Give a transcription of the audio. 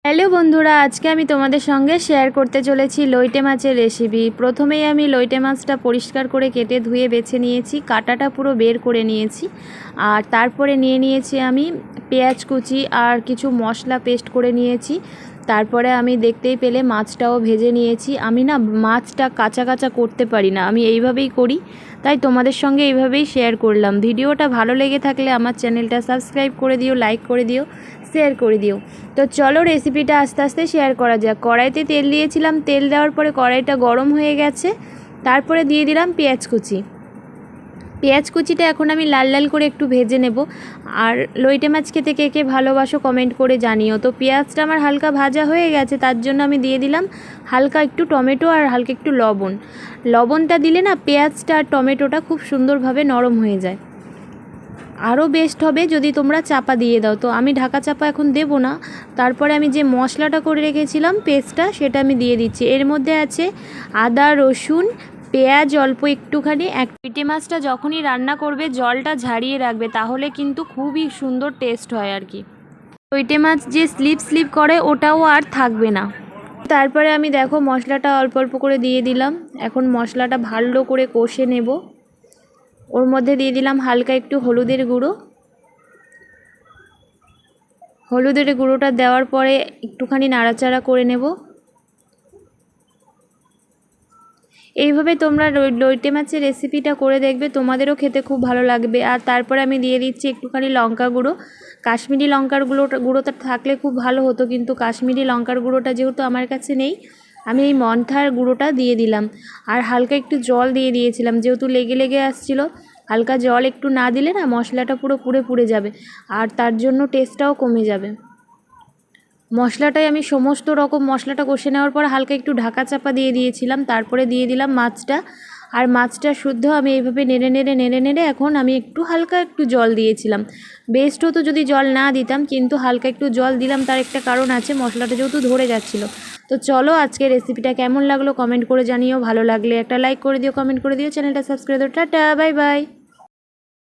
Hello বন্ধুরা, আজকে আমি তোমাদের সঙ্গে শেয়ার করতে চলেছি লইটে মাছের রেসিপি। প্রথমেই আমি লইটে মাছটা পরিষ্কার করে কেটে ধুয়ে বেছে নিয়েছি, কাঁটাটা পুরো বের করে নিয়েছি। আর তারপরে নিয়ে নিয়েছি আমি পেঁয়াজ কুচি আর কিছু মশলা পেস্ট করে নিয়েছি। তারপরে আমি দেখতেই পেলে মাছটাও ভেজে নিয়েছি। আমি না মাছটা কাঁচা কাঁচা করতে পারি না, আমি এইভাবেই করি, তাই তোমাদের সঙ্গে এইভাবেই শেয়ার করলাম। ভিডিওটা ভালো লেগে থাকলে আমার চ্যানেলটা সাবস্ক্রাইব করে দিও, লাইক করে দিও, শেয়ার করে দিও। তো চলো রেসিপিটা আস্তে আস্তে শেয়ার করা যাক। কড়াইতে তেল দিয়েছিলাম, তেল দেওয়ার পরে কড়াইটা গরম হয়ে গেছে। তারপরে দিয়ে দিলাম পেঁয়াজ কুচি। পেঁয়াজ কুচিটা এখন আমি লাল লাল করে একটু ভেজে নেব। আর লইটে মাছ খেতে কে কে ভালোবাসো কমেন্ট করে জানিও। তো পেঁয়াজটা আমার হালকা ভাজা হয়ে গেছে, তার জন্য আমি দিয়ে দিলাম হালকা একটু টমেটো আর হালকা একটু লবণ। লবণটা দিলে না পেঁয়াজটা আর টমেটোটা খুব সুন্দরভাবে নরম হয়ে যায়। আরও বেস্ট হবে যদি তোমরা চাপা দিয়ে দাও, তো আমি ঢাকা চাপা এখন দেবো না। তারপরে আমি যে মশলাটা করে রেখেছিলাম পেস্টটা, সেটা আমি দিয়ে দিচ্ছি। এর মধ্যে আছে আদা, রসুন, পেঁয়াজ অল্প একটুখানি। লইটে মাছটা যখনই রান্না করবে জলটা ঝারিয়ে রাখবে, তাহলে কিন্তু খুবই সুন্দর টেস্ট হয় আর কি। লইটে মাছ যে স্লিপ স্লিপ করে ওটাও আর থাকবে না। তারপরে আমি দেখো মশলাটা অল্প অল্প করে দিয়ে দিলাম। এখন মশলাটা ভালো করে কষে নেব। ওর মধ্যে দিয়ে দিলাম হালকা একটু হলুদের গুঁড়ো। হলুদের গুঁড়োটা দেওয়ার পরে একটুখানি নাড়াচাড়া করে নেব। এইভাবে তোমরা লইটে মাছের রেসিপিটা করে দেখবে, তোমাদেরও খেতে খুব ভালো লাগবে। আর তারপরে আমি দিয়ে দিচ্ছি একটুখানি লঙ্কা গুঁড়ো। কাশ্মীরি লঙ্কার গুঁড়োটা থাকলে খুব ভালো হতো, কিন্তু কাশ্মীরি লঙ্কার গুঁড়োটা যেহেতু আমার কাছে নেই, আমি এই মন্থার গুঁড়োটা দিয়ে দিলাম। আর হালকা একটু জল দিয়ে দিয়েছিলাম, যেহেতু লেগে লেগে আসছিলো। হালকা জল একটু না দিলে না মশলাটা পুরো পুড়ে পুড়ে যাবে, আর তার জন্য টেস্টটাও কমে যাবে। মশলাটাই আমি সমস্ত রকম মশলাটা কষে নেওয়ার পর হালকা একটু ঢাকা চাপা দিয়ে দিয়েছিলাম। তারপরে দিয়ে দিলাম মাছটা। আর মাছটা শুদ্ধ আমি এইভাবে নেড়ে নেড়ে নেড়ে নেড়ে এখন আমি একটু হালকা একটু জল দিয়েছিলাম। বেস্ট হতো যদি জল না দিতাম, কিন্তু হালকা একটু জল দিলাম, তার একটা কারণ আছে, মশলাটা যেহেতু ধরে যাচ্ছিলো। তো চলো আজকে রেসিপিটা কেমন লাগলো কমেন্ট করে জানিও। ভালো লাগলে একটা লাইক করে দিও, কমেন্ট করে দিও, চ্যানেলটা সাবস্ক্রাইব করে দিও। Tata, bye bye.